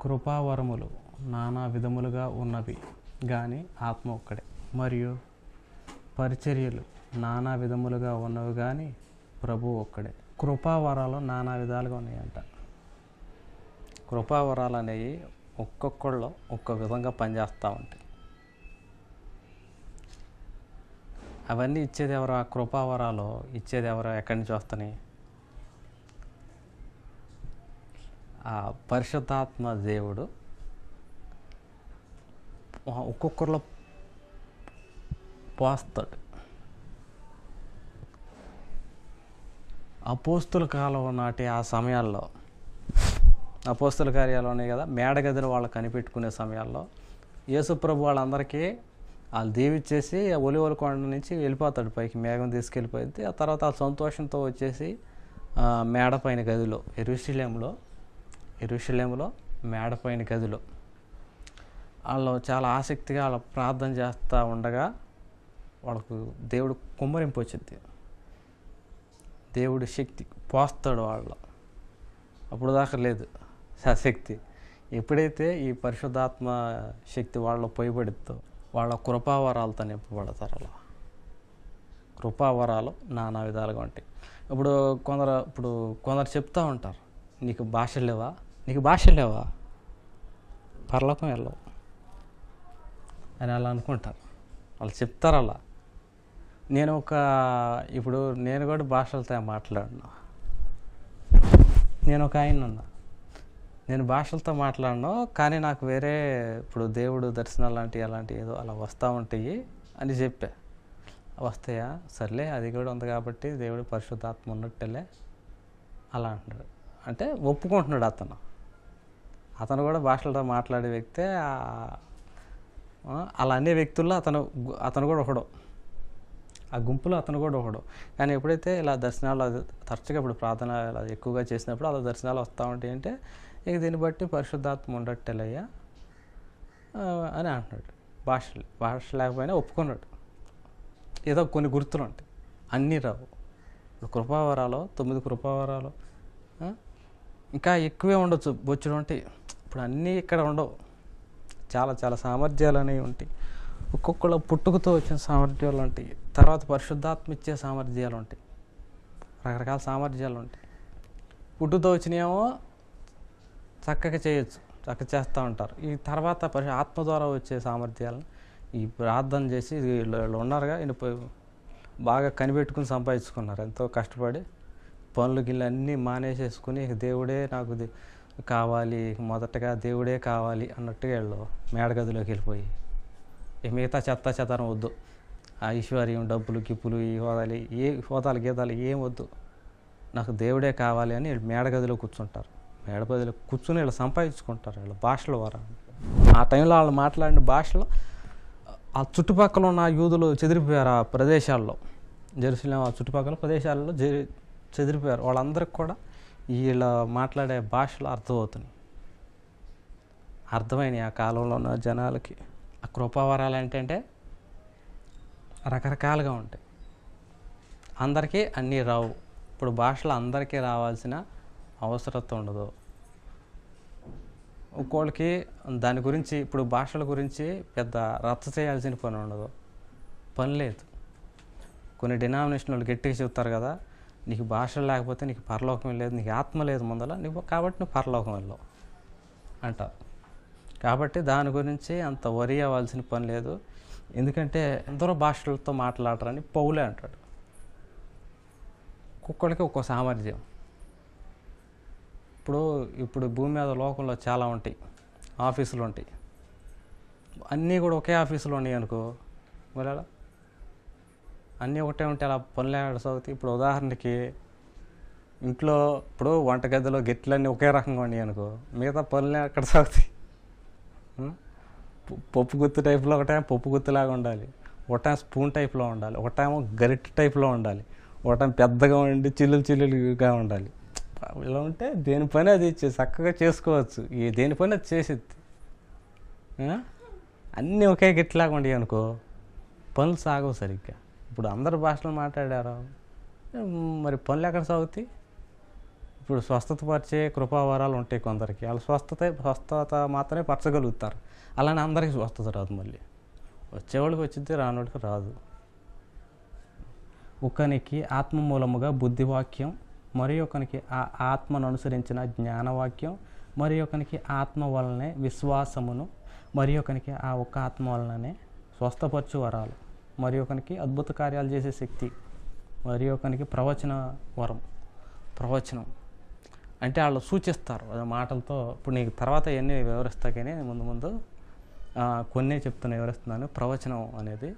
కృపావరములు నానా విధములుగా ఉన్నవి గాని ఆత్మ ఒక్కడే. మరియు పరిచర్యలు నానా విధములుగా ఉన్నవి కానీ ప్రభువు ఒక్కడే. కృపావరాలు నానా విధాలుగా ఉన్నాయంట. కృపావరాలు అనేవి ఒక్కొక్కళ్ళు ఒక్కొక్క విధంగా పనిచేస్తూ ఉంటాయి. అవన్నీ ఇచ్చేది ఎవరు? ఆ కృపావరాలు ఇచ్చేది ఎవరు? ఎక్కడి నుంచి వస్తున్నాయి? ఆ పరిశుద్ధాత్మ దేవుడు ఒక్కొక్కరిలో పోస్తాడు. అపోస్తుల కాలం నాటి ఆ సమయాల్లో, అపోస్తుల కార్యాలు ఉన్నాయి కదా, మేడగదిని వాళ్ళు కనిపెట్టుకునే సమయాల్లో యేసుప్రభు వాళ్ళందరికీ వాళ్ళు దీవిచ్చేసి ఒలివల కొండ నుంచి వెళ్ళిపోతాడు పైకి, మేఘం తీసుకెళ్ళిపోయింది. ఆ తర్వాత వాళ్ళు సంతోషంతో వచ్చేసి మేడపైన గదిలో యెరూషలేములో మేడపైన గదిలో వాళ్ళు చాలా ఆసక్తిగా వాళ్ళ ప్రార్థన చేస్తూ ఉండగా వాళ్ళకు దేవుడు కుమ్మరింపు వచ్చింది. దేవుడు శక్తి పోస్తాడు వాళ్ళలో. అప్పుడు దాకా లేదు ఆ శక్తి. ఎప్పుడైతే ఈ పరిశుద్ధాత్మ శక్తి వాళ్ళలో పోయబడిద్దో వాళ్ళ కృపావరాలతో నింపబడతారు. అలా కృపావరాలు నానా విధాలుగా ఉంటాయి. ఇప్పుడు కొందరు చెప్తూ ఉంటారు, నీకు భాషలు లేవా పరలోకం వెళ్ళవు అని అలా అనుకుంటారు. వాళ్ళు చెప్తారు అలా. నేను కూడా భాషలతో మాట్లాడను. నేను ఒక ఆయన ఉన్నా, నేను భాషలతో మాట్లాడను, కానీ నాకు వేరే ఇప్పుడు దేవుడు దర్శనాలు అలాంటివి ఏదో అలా వస్తూ ఉంటాయి అని చెప్పా. వస్తాయా? సర్లే, అది కూడా ఉంది కాబట్టి దేవుడు పరిశుద్ధాత్మ ఉన్నట్టేలే అలా అంటున్నాడు. అంటే ఒప్పుకుంటున్నాడు అతను కూడా భాషలతో మాట్లాడే వ్యక్తే. అలా అనే వ్యక్తుల్లో అతను కూడా ఒకడు, ఆ గుంపులో అతను కూడా ఒకడు. కానీ ఎప్పుడైతే ఇలా దర్శనాలు తరచుగా ఇప్పుడు ప్రార్థన ఇలా ఎక్కువగా చేసినప్పుడు అలా దర్శనాలు వస్తూ ఉంటాయి అంటే ఇక దీన్ని బట్టి పరిశుద్ధాత్మ ఉండట్టేలయ్యా అని అంటున్నాడు. భాష లేకపోయినా ఒప్పుకున్నాడు. ఏదో కొన్ని గుర్తులు ఉంటాయి, అన్నీ రావు. ఇప్పుడు కృపావరాలు 9 కృపావరాలు ఇంకా ఎక్కువే ఉండొచ్చు, బొచ్చుడు ఉంటాయి. ఇప్పుడు అన్నీ ఇక్కడ ఉండవు. చాలా చాలా సామర్థ్యాలు అనేవి ఉంటాయి. ఒక్కొక్కళ్ళు పుట్టుకతో వచ్చిన సామర్థ్యాలు ఉంటాయి. తర్వాత పరిశుద్ధాత్మ ఇచ్చే సామర్థ్యాలు ఉంటాయి. రకరకాల సామర్థ్యాలు ఉంటాయి. పుట్టుతో వచ్చినాయేమో చక్కగా చేయొచ్చు, చక్కగా చేస్తూ ఉంటారు. ఈ తర్వాత ఆత్మ ద్వారా వచ్చే సామర్థ్యాలను ఈ ప్రార్థన చేసి వీళ్ళు ఉన్నారుగా, ఈయన బాగా కనిపెట్టుకుని సంపాదించుకున్నారు. ఎంతో కష్టపడి పనులు గిళ్ళు అన్నీ మానేసేసుకుని దేవుడే నాకు కావాలి, మొదటగా దేవుడే కావాలి అన్నట్టుగా వీళ్ళు మేడగదిలోకి వెళ్ళిపోయి మిగతా చెత్తారం వద్దు, ఆ ఐశ్వర్యం, డబ్బులు, గిప్పులు, ఈ హోదాలు గీతాలు ఏం వద్దు, నాకు దేవుడే కావాలి అని వీళ్ళు మేడగదిలో కూర్చుంటారు. మేడగదిలో కూర్చుని వీళ్ళు సంపాదించుకుంటారు వీళ్ళ భాషల ద్వారా. ఆ టైంలో వాళ్ళు మాట్లాడిన భాషలో ఆ చుట్టుపక్కల ఉన్న యూదులు చెదిరిపోయారు. ఆ ప్రదేశాల్లో, జెరూసలేం ఆ చుట్టుపక్కల ప్రదేశాలలో చెదిరిపోయారు. వాళ్ళందరికీ కూడా వీళ్ళ మాట్లాడే భాషలు అర్థమైనాయి ఆ కాలంలో ఉన్న జనాలకి. ఆ కృపావరాలు ఏంటంటే రకరకాలుగా ఉంటాయి. అందరికీ అన్నీ రావు. ఇప్పుడు భాషలు అందరికీ రావాల్సిన అవసరత ఉండదు. ఒక్కోళ్ళకి దాని గురించి, ఇప్పుడు భాషల గురించి పెద్ద రచ్చ చేయాల్సిన పని ఉండదు, పని లేదు. కొన్ని డినామినేషన్ వాళ్ళు గట్టిగా చెప్తారు కదా, నీకు భాషలు లేకపోతే నీకు పరలోకం లేదు, నీకు ఆత్మ లేదు ముందల, కాబట్టి నువ్వు పరలోకం వెళ్ళవు అంటారు. కాబట్టి దాని గురించి అంత వరి అవ్వాల్సిన పని లేదు. ఎందుకంటే ఎందరో భాషలతో మాట్లాడరని పౌలే అంటాడు. ఒక్కొక్కడికి ఒక్కో సామర్థ్యం. ఇప్పుడు భూమి మీద లోకంలో చాలా ఉంటాయి, ఆఫీసులు ఉంటాయి. అన్నీ కూడా ఒకే ఆఫీసులో ఉన్నాయి అనుకో, మరి అలా అన్నీ ఒకటే ఉంటే అలా పనులు సాగుతాయి. ఇప్పుడు ఉదాహరణకి ఇంట్లో ఇప్పుడు వంటగదిలో గెట్లన్నీ ఒకే రకంగా ఉన్నాయి అనుకో, మిగతా పనులు అక్కడ సాగుతాయి. పప్పు గుత్తు టైప్లో ఒకటేమో పప్పు గుత్తులాగా ఉండాలి, ఒకటేమో స్పూన్ టైప్లో ఉండాలి, ఒకటేమో గరిటె టైప్లో ఉండాలి, ఒకటేమో పెద్దగా ఉండి చిల్లులుగా ఉండాలి. ఇలా ఉంటే దేని పని అది చక్కగా చేసుకోవచ్చు. దేని పని అది చేసిద్ది. అన్నీ ఒకే గిట్లాగా ఉండేవి అనుకో, పనులు సాగవు సరిగ్గా. ఇప్పుడు అందరు భాషలు మాట్లాడారు, మరి పనులు ఎక్కడ సాగుతాయి? ఇప్పుడు స్వస్థత పరిచే కృపావరాలు ఉంటాయి కొందరికి, వాళ్ళు స్వస్థత మాత్రమే పరచగలుగుతారు. అలానే అందరికీ స్వస్థత రాదు, మళ్ళీ వచ్చేవాళ్ళకి వచ్చింది, రానివాడికి రాదు. ఒకనికి ఆత్మ మూలముగా బుద్ధివాక్యం, మరి ఒకనికి ఆ ఆత్మను అనుసరించిన జ్ఞానవాక్యం, మరి ఒకనికి ఆత్మ వలనే విశ్వాసమును, మరి ఒకనికి ఆ ఒక్క ఆత్మ వలననే స్వస్థపరచు వరాలు, మరి ఒకనికి అద్భుత కార్యాలు చేసే శక్తి, మరి ఒకనికి ప్రవచన వరం. ప్రవచనం అంటే వాళ్ళు సూచిస్తారు మాటలతో. ఇప్పుడు నీకు తర్వాత ఇవన్నీ వివరిస్తా, కానీ ముందు కొన్ని చెప్తున్నా, వివరిస్తున్నాను. ప్రవచనం అనేది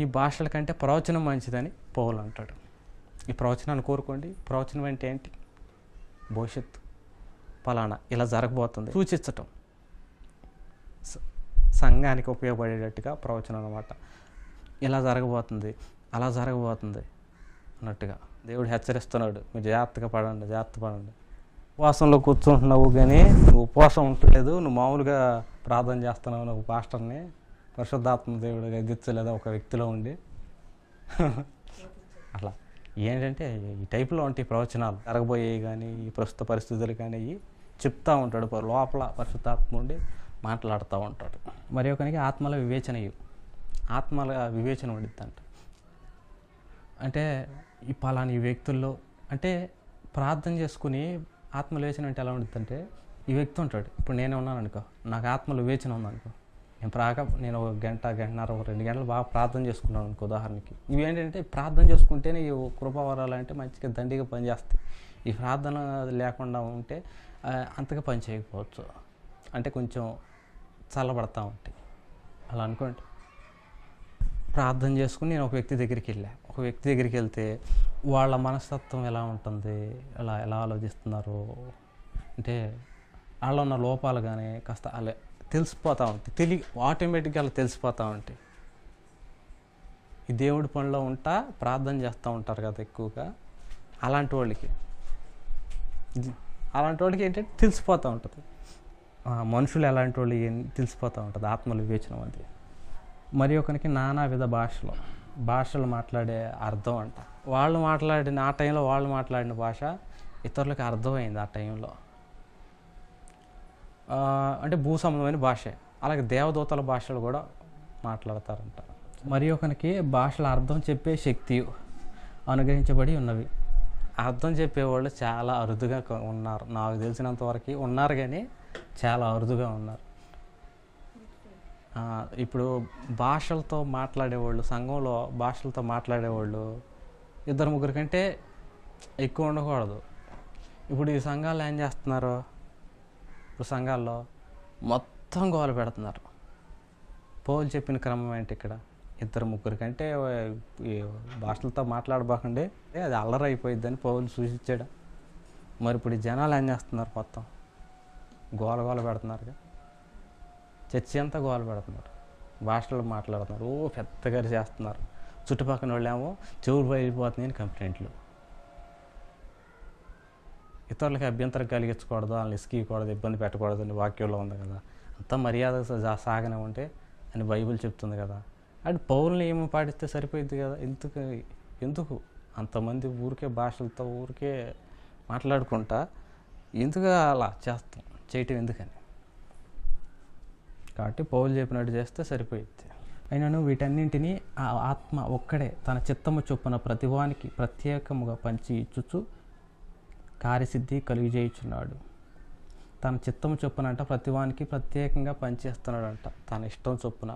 ఈ భాషల కంటే ప్రవచనం మంచిదని పౌలు అంటాడు. ఈ ప్రవచనాన్ని కోరుకోండి. ప్రవచనం అంటే ఏంటి? భవిష్యత్తు, ఫలానా ఇలా జరగబోతుంది సూచించటం, సంఘానికి ఉపయోగపడేటట్టుగా ప్రవచనం అన్నమాట. ఇలా జరగబోతుంది, అలా జరగబోతుంది అన్నట్టుగా దేవుడు హెచ్చరిస్తున్నాడు. మీరు జాగ్రత్తగా పడండి. ఉపవాసంలో కూర్చుంటున్నావు కానీ నువ్వు ఉపవాసం ఉండలేదు, నువ్వు మామూలుగా ప్రార్థన చేస్తున్నావు. నువ్వు పాస్టర్ని పరిశుద్ధాత్మ దేవుడు ఎదిరించలేదా ఒక వ్యక్తిలో ఉండి అట్లా ఏంటంటే ఈ టైపులో ఉంటాయి ప్రవచనాలు. జరగబోయేవి కానీ ఈ ప్రస్తుత పరిస్థితులు కానీ చెప్తూ ఉంటాడు. లోపల పరిశుద్ధాత్మ ఉండి మాట్లాడుతూ ఉంటాడు. మరి ఒకరికి ఆత్మల వివేచన ఉండిద్దంట. అంటే ఈ పలాని వ్యక్తుల్లో అంటే ప్రార్థన చేసుకుని ఆత్మల వివేచన అంటే ఎలా ఉండిద్దంటే, ఈ వ్యక్తి ఉంటాడు. ఇప్పుడు నేనే ఉన్నాను అనుకో, నాకు ఆత్మల వివేచన ఉందనుకో, నేను ఒక గంటన్నర 2 గంటలు బాగా ప్రార్థన చేసుకున్నాను అనుకో ఉదాహరణకి. ఇవి ఏంటంటే ప్రార్థన చేసుకుంటేనే ఈ కృపావరాలు అంటే మంచిగా దండిగా పనిచేస్తాయి. ఈ ప్రార్థన లేకుండా ఉంటే అంతగా పని చేయకపోవచ్చు, అంటే కొంచెం చల్లబడతా ఉంటాయి. అలా అనుకోండి. ప్రార్థన చేసుకుని నేను ఒక వ్యక్తి దగ్గరికి వెళ్తే వాళ్ళ మనస్తత్వం ఎలా ఉంటుంది, ఎలా ఆలోచిస్తున్నారు అంటే వాళ్ళలో ఉన్న లోపాలు కానీ కాస్త అలా తెలిసిపోతూ ఉంటాయి. ఆటోమేటిక్గా అలా తెలిసిపోతూ ఉంటాయి. ఈ దేవుడి పనిలో ప్రార్థన చేస్తూ ఉంటారు కదా ఎక్కువగా, అలాంటి వాళ్ళకి ఏంటంటే తెలిసిపోతూ ఉంటుంది. మనుషులు ఎలాంటి వాళ్ళు తెలిసిపోతూ ఉంటుంది ఆత్మల వివేచనం అది. మరి ఒకరికి నానా విధ భాషలు మాట్లాడే అర్థం అంట. ఆ టైంలో వాళ్ళు మాట్లాడిన భాష ఇతరులకు అర్థమైంది ఆ టైంలో. అంటే భూ సంబంధమైన భాషే. అలాగే దేవదూతల భాషలు కూడా మాట్లాడతారంట. మరి ఒకరికి భాషల అర్థం చెప్పే శక్తి అనుగ్రహించబడి ఉన్నవి. అర్థం చెప్పేవాళ్ళు చాలా అరుదుగా ఉన్నారు, నాకు తెలిసినంత వరకు ఉన్నారు, కానీ చాలా అరుదుగా ఉన్నారు. ఇప్పుడు భాషలతో మాట్లాడేవాళ్ళు, సంఘంలో భాషలతో మాట్లాడేవాళ్ళు 2-3 కంటే ఎక్కువ ఉండకూడదు. ఇప్పుడు ఈ సంఘాల్లో ఏం చేస్తున్నారు, ఇప్పుడు సంఘాల్లో మొత్తం గోల పెడుతున్నారు. పౌలు చెప్పిన క్రమం ఏంటి, ఇక్కడ 2-3 కంటే భాషలతో మాట్లాడబాకండి, అది అల్లరి అయిపోయిద్దని పౌలు సూచించాడు. మరి ఇప్పుడు ఈ జనాలు ఏం చేస్తున్నారు, మొత్తం గోల పెడుతున్నారు. చర్చి అంతా గోల పెడుతున్నారు, భాషలు మాట్లాడుతున్నారు, పెద్దగా చేస్తున్నారు. చుట్టుపక్కల వాళ్ళేమో చెవులు బయలుపోతున్నాయని కంప్లైంట్లు. ఇతరులకి అభ్యంతరం కలిగించకూడదు, వాళ్ళని ఇసుకీయకూడదు, ఇబ్బంది పెట్టకూడదు అని వాక్యంలో ఉంది కదా. అంతా మర్యాద సాగనే ఉంటే అని బైబిల్ చెప్తుంది కదా. అంటే పౌరుల్ని ఏమో పాటిస్తే సరిపోయింది కదా. ఎందుకు అంతమంది ఊరికే భాషలతో మాట్లాడుకుంటా ఎందుకు అలా చేయటం ఎందుకని? కాబట్టి పౌలు చెప్పినట్టు చేస్తే సరిపోయింది. అయినను వీటన్నింటినీ ఆ ఆత్మ ఒక్కడే తన చిత్తము చొప్పున ప్రతివానికి ప్రత్యేకముగా పంచి ఇచ్చుచు కార్యసిద్ధి కలిగజేయుచున్నాడు. తన చిత్తము చొప్పున అంట ప్రతివానికి ప్రత్యేకంగా పనిచేస్తున్నాడు అంట, తన ఇష్టం చొప్పున.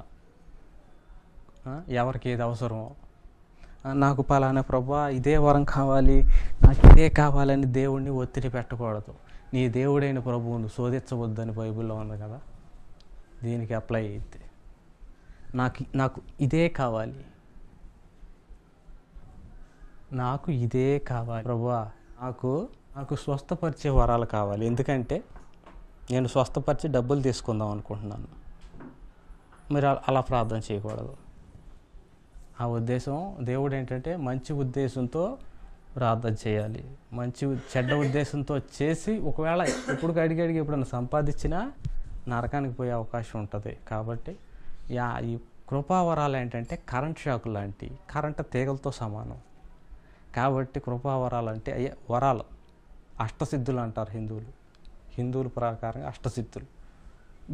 ఎవరికి ఏది అవసరమో, నాకు పలానా ప్రభా ఇదే వరం కావాలి, నాకు ఇదే కావాలని దేవుడిని ఒత్తిడి పెట్టకూడదు. నీ దేవుడైన ప్రభువును శోధించవద్దని బైబిల్లో ఉంది కదా. దీనికి అప్లై అయితే నాకు ఇదే కావాలి, నాకు ఇదే కావాలి ప్రభువా, నాకు స్వస్థపరిచే వరాలు కావాలి. ఎందుకంటే నేను స్వస్థపరిచి డబ్బులు తీసుకుందాం అనుకుంటున్నాను. మీరు అలా ప్రార్థన చేయకూడదు. ఆ ఉద్దేశం దేవుడు ఏంటంటే మంచి ఉద్దేశంతో ప్రార్థన చేయాలి. చెడ్డ ఉద్దేశంతో చేసి ఒకవేళ ఇప్పుడు అడిగి ఎప్పుడన్నా సంపాదించినా నరకానికి పోయే అవకాశం ఉంటుంది. కాబట్టి ఈ కృపావరాలు ఏంటంటే కరెంట్ షాక్ లాంటి, కరెంట్ తీగలతో సమానం. కాబట్టి కృపావరాలు అంటే వరాలు, అష్టసిద్ధులు అంటారు హిందువుల ప్రకారం అష్టసిద్ధులు,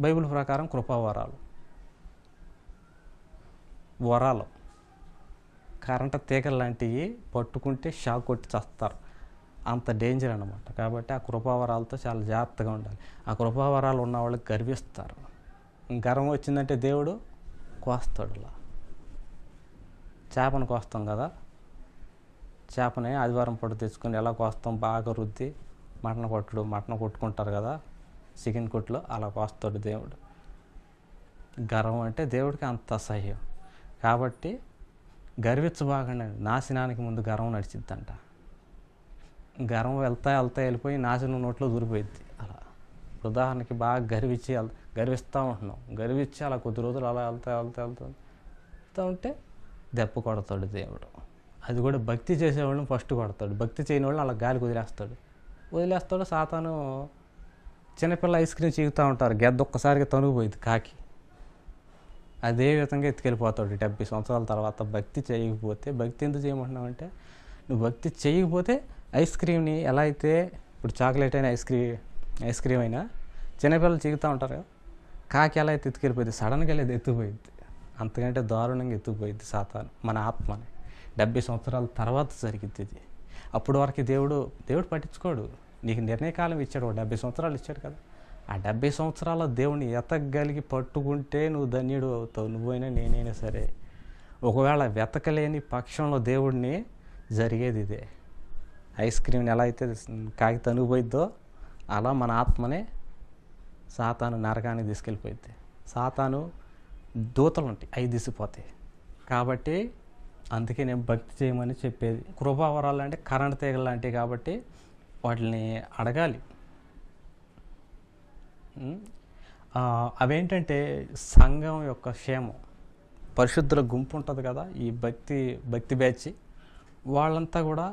బైబిల్ ప్రకారం కృపావరాలు. వరాలు కరెంట్ తీగలు లాంటివి, పట్టుకుంటే షాక్ కొట్టి చస్తారు, అంత డేంజర్ అన్నమాట. కాబట్టి ఆ కృపావరాలతో చాలా జాగ్రత్తగా ఉండాలి. ఆ కృపావరాలు ఉన్న వాళ్ళకి గర్విస్తారు. గర్వం వచ్చిందంటే దేవుడు కోస్తాడు. అలా చేపను కోస్తాం కదా, చేపని ఆదివారం పూట తెచ్చుకొని ఎలా కోస్తాం, బాగా రుద్ది మటన్ కొట్టుకుంటారు కదా చికెన్ కొట్లో, అలా కోస్తాడు దేవుడు. గర్వం అంటే దేవుడికి అంత అసహ్యం. కాబట్టి గర్వించబాగండి, నాశనానికి ముందు గర్వం నడిచిద్దంట. గర్వం వెళ్తా వెళ్ళిపోయి నాశనం నోట్లో దూరిపోయిద్ది. అలా ఉదాహరణకి బాగా గర్విస్తూ ఉంటున్నాం, గర్వించి అలా కొద్ది రోజులు అలా వెళ్తా ఉంటే దెబ్బ కొడతాడు దేవుడు. అది కూడా భక్తి చేసేవాళ్ళని ఫస్ట్ కొడతాడు, భక్తి చేయని వాళ్ళని అలా గాలికి వదిలేస్తాడు. సాతాను చిన్నపిల్ల ఐస్ క్రీమ్ చీగుతూ ఉంటారు, గెద్ద ఒక్కసారిగా తనుగుపోయింది కాకి, అదే విధంగా ఎత్తుకెళ్ళిపోతాడు 70 సంవత్సరాల తర్వాత. భక్తి చేయకపోతే, భక్తి ఎందుకు చేయమంటున్నావంటే, నువ్వు భక్తి చేయకపోతే ఐస్ క్రీమ్ని ఎలా అయితే, ఇప్పుడు చాక్లెట్ అయినా ఐస్ క్రీమ్ అయినా చిన్నపిల్లలు చీగుతూ ఉంటారు కదా, కాకి ఎలా అయితే ఎత్తుకెళ్ళిపోయింది, సడన్గా వెళ్ళేది ఎత్తుకుపోయింది. అంతకంటే దారుణంగా ఎత్తుకుపోయింది సాతాను మన ఆత్మని. 70 సంవత్సరాల తర్వాత జరిగింది ఇది. అప్పటి వరకు దేవుడు పట్టించుకోడు. నీకు నిర్ణయకాలం ఇచ్చాడు, 70 సంవత్సరాలు ఇచ్చాడు కదా. ఆ 70 సంవత్సరాల దేవుని ఎతకగలిగి పట్టుకుంటే నువ్వు ధన్యుడు అవుతావు, నువ్వైనా నేనైనా సరే. ఒకవేళ వెతకలేని పక్షంలో దేవుడిని జరిగేది ఇదే. ఐస్ క్రీమ్ని ఎలా అయితే కాకి తనుగుపోయిద్దో అలా మన ఆత్మనే సాతాను నరకానికి తీసుకెళ్ళిపోయింది. సాతాను దూతలు ఉంటాయి, అవి దిసిపోతాయి. కాబట్టి అందుకే నేను భక్తి చేయమని చెప్పేది. కృపావరాలు అంటే కరెంట్ తీగలు లాంటివి కాబట్టి వాటిని అడగాలి. అవేంటంటే సంఘం యొక్క క్షేమం, పరిశుద్ధుల గుంపు ఉంటుంది కదా, ఈ భక్తి బ్యాచ్ వాళ్ళంతా కూడా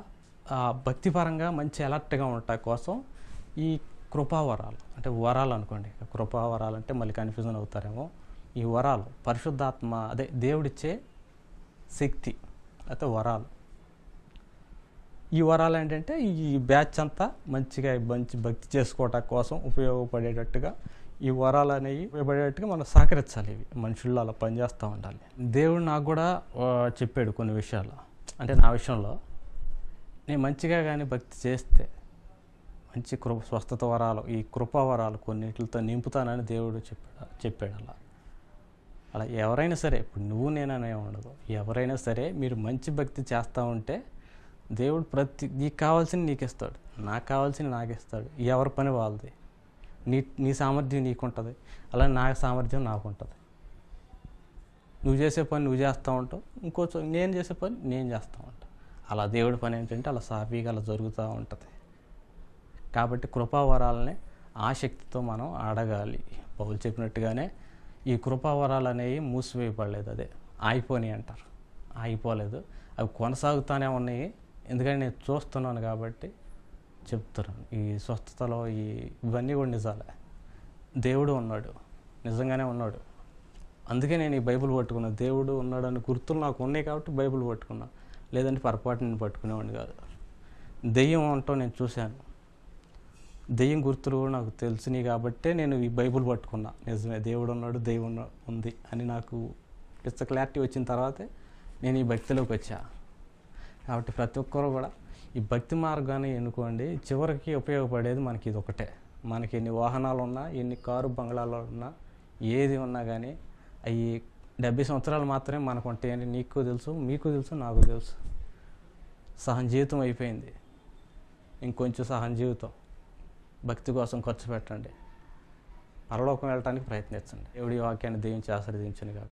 భక్తిపరంగా మంచి అలర్ట్గా ఉండటం కోసం ఈ కృపావరాలు అంటే వరాలు అనుకోండి. కృపావరాలు అంటే మళ్ళీ కన్ఫ్యూజన్ అవుతారేమో. ఈ వరాలు పరిశుద్ధాత్మ, అదే దేవుడిచ్చే శక్తి అయితే వరాలు. ఈ వరాలు ఏంటంటే ఈ బ్యాచ్ అంతా మంచి భక్తి చేసుకోవటం కోసం ఉపయోగపడేటట్టుగా ఈ వరాలు అనేవి ఉపయోగపడేటట్టుగా మనం సహకరించాలి. ఇవి మనుషుల్లో అలా పనిచేస్తూ ఉండాలి. దేవుడు నాకు కూడా చెప్పాడు కొన్ని విషయాలు. అంటే నా విషయంలో నేను మంచిగా కానీ భక్తి చేస్తే మంచి స్వస్థత వరాలు, ఈ కృపా వరాలు కొన్నిటితో నింపుతానని దేవుడు చెప్పాడు. అలా ఎవరైనా సరే, ఇప్పుడు నువ్వు నేననే ఉండదు, ఎవరైనా సరే మీరు మంచి భక్తి చేస్తూ ఉంటే దేవుడు నీకు కావాల్సింది నీకు ఇస్తాడు, నాకు కావాల్సింది నాకు ఇస్తాడు. ఎవరి పని వాళ్ళది. నీ సామర్థ్యం నీకు ఉంటుంది, అలా నా సామర్థ్యం నాకు ఉంటుంది. నువ్వు చేసే పని నువ్వు చేస్తూ ఉంటావు, నేను చేసే పని నేను చేస్తూ ఉంటాను. అలా దేవుడి పని ఏంటంటే అలా సాఫీగా అలా జరుగుతూ ఉంటుంది. కాబట్టి కృపావరాలని ఆసక్తితో మనం అడగాలి. పౌలు చెప్పినట్టుగానే ఈ కృపావరాలు అనేవి మూసివేయబడలేదు, అదే ఆగిపోయి అంటారు, ఆగిపోలేదు, అవి కొనసాగుతూనే ఉన్నాయి. ఎందుకంటే నేను చూస్తున్నాను కాబట్టి చెప్తున్నాను. ఈ స్వస్థతలో ఇవన్నీ కూడా నిజాలే. దేవుడు ఉన్నాడు, నిజంగానే ఉన్నాడు. అందుకే నేను ఈ బైబిల్ పట్టుకున్నా. దేవుడు ఉన్నాడని గుర్తులు నాకు ఉన్నాయి కాబట్టి బైబిల్ పట్టుకున్నా, లేదంటే పొరపాటు నేను పట్టుకునేవాడిని కాదు. దెయ్యం అంటూ నేను చూశాను, దెయ్యం గుర్తులు కూడా నాకు తెలిసినాయి కాబట్టే నేను ఈ బైబిల్ పట్టుకున్నా. నిజమే, దేవుడు ఉన్నాడు, దెయ్యం ఉంది అని నాకు పిచ్చ క్లారిటీ వచ్చిన తర్వాతే నేను ఈ భక్తిలోకి వచ్చా. కాబట్టి ప్రతి ఒక్కరు కూడా ఈ భక్తి మార్గాన్ని ఎన్నుకోండి. చివరికి ఉపయోగపడేది మనకి ఇది ఒకటే. మనకి ఎన్ని వాహనాలు ఉన్నా, ఎన్ని కారు బంగ్లాలు ఉన్నా, ఏది ఉన్నా కానీ అవి 70 సంవత్సరాలు మాత్రమే మనకు ఉంటాయని నీకు తెలుసు, మీకు తెలుసు, నాకు తెలుసు. సహన జీవితం అయిపోయింది, ఇంకొంచెం సహన జీవితం భక్తి కోసం ఖర్చు పెట్టండి, పరలోకం వెళ్ళటానికి ప్రయత్నించండి. దేవుడి వాక్యాన్ని దీవించి ఆశీర్వదించను కాక.